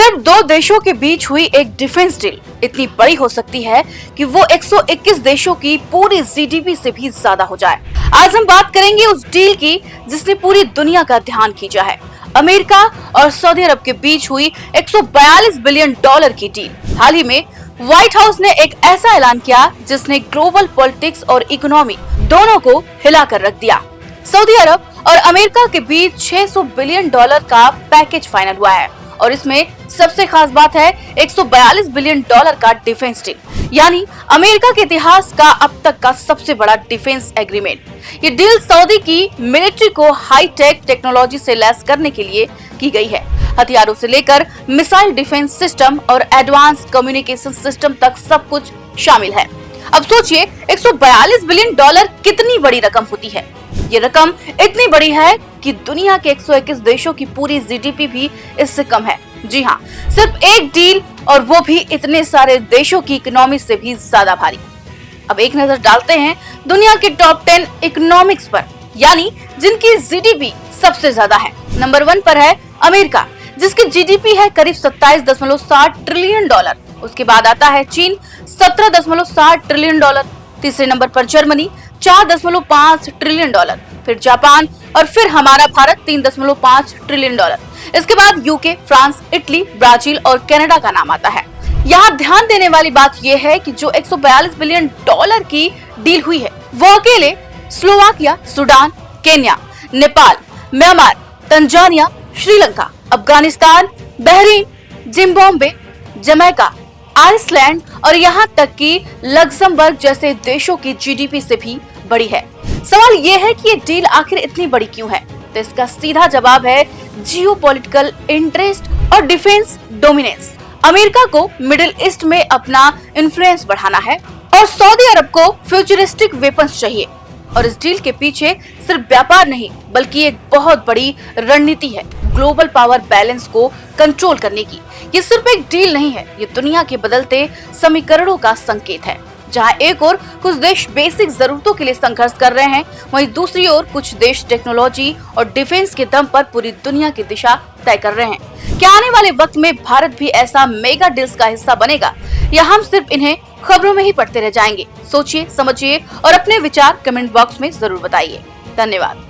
सिर्फ दो देशों के बीच हुई एक डिफेंस डील इतनी बड़ी हो सकती है कि वो 121 देशों की पूरी जीडीपी से भी ज्यादा हो जाए। आज हम बात करेंगे उस डील की जिसने पूरी दुनिया का ध्यान खींचा है। अमेरिका और सऊदी अरब के बीच हुई 142 बिलियन डॉलर की डील। हाल ही में व्हाइट हाउस ने एक ऐसा ऐलान किया जिसने ग्लोबल पॉलिटिक्स और इकोनॉमी दोनों को हिला कर रख दिया। सऊदी अरब और अमेरिका के बीच 600 बिलियन डॉलर का पैकेज फाइनल हुआ है और इसमें सबसे खास बात है 142 बिलियन डॉलर का डिफेंस डील, यानी अमेरिका के इतिहास का अब तक का सबसे बड़ा डिफेंस एग्रीमेंट। ये डील सऊदी की मिलिट्री को हाई टेक टेक्नोलॉजी से लैस करने के लिए की गई है। हथियारों से लेकर मिसाइल डिफेंस सिस्टम और एडवांस कम्युनिकेशन सिस्टम तक सब कुछ शामिल है। अब सोचिए 142 बिलियन डॉलर कितनी बड़ी रकम होती है। ये रकम इतनी बड़ी है कि दुनिया के 121 देशों की पूरी जीडीपी भी इससे कम है। जी हाँ, सिर्फ एक डील, और वो भी इतने सारे देशों की इकोनॉमी से भी ज्यादा भारी। अब एक नजर डालते हैं दुनिया के टॉप 10 इकोनॉमिक्स पर, यानी जिनकी जीडीपी सबसे ज्यादा है। नंबर 1 पर है अमेरिका, जिसकी जीडीपी है करीब 27.60 ट्रिलियन डॉलर। उसके बाद आता है चीन 17.60 ट्रिलियन डॉलर। तीसरे नंबर पर जर्मनी 4.5 ट्रिलियन डॉलर, फिर जापान और फिर हमारा भारत 3.5 ट्रिलियन डॉलर। इसके बाद यूके, फ्रांस, इटली, ब्राजील और कनाडा का नाम आता है। यहाँ ध्यान देने वाली बात यह है कि जो 142 बिलियन डॉलर की डील हुई है वो अकेले Slovakia, Sudan, Kenya, Nepal, Myanmar, Tanzania, Sri Lanka, Afghanistan, Bahrain, Zimbabwe, Jamaica, Iceland और यहाँ तक कि लग्जमबर्ग जैसे देशों की जीडीपी से भी बड़ी है। सवाल ये है कि ये डील आखिर इतनी बड़ी क्यों है? तो इसका सीधा जवाब है जियोपॉलिटिकल इंटरेस्ट और डिफेंस डोमिनेंस। अमेरिका को मिडिल ईस्ट में अपना इन्फ्लुएंस बढ़ाना है और सऊदी अरब को फ्यूचरिस्टिक वेपन्स चाहिए। और इस डील के पीछे सिर्फ व्यापार नहीं बल्कि एक बहुत बड़ी रणनीति है ग्लोबल पावर बैलेंस को कंट्रोल करने की। ये सिर्फ एक डील नहीं है, ये दुनिया के बदलते समीकरणों का संकेत है। जहां एक ओर कुछ देश बेसिक जरूरतों के लिए संघर्ष कर रहे हैं, वहीं दूसरी ओर कुछ देश टेक्नोलॉजी और डिफेंस के दम पर पूरी दुनिया की दिशा तय कर रहे हैं। क्या आने वाले वक्त में भारत भी ऐसा मेगा डील्स का हिस्सा बनेगा, या हम सिर्फ इन्हें खबरों में ही पढ़ते रह जाएंगे? सोचिए, समझिए और अपने विचार कमेंट बॉक्स में जरूर बताइए। धन्यवाद।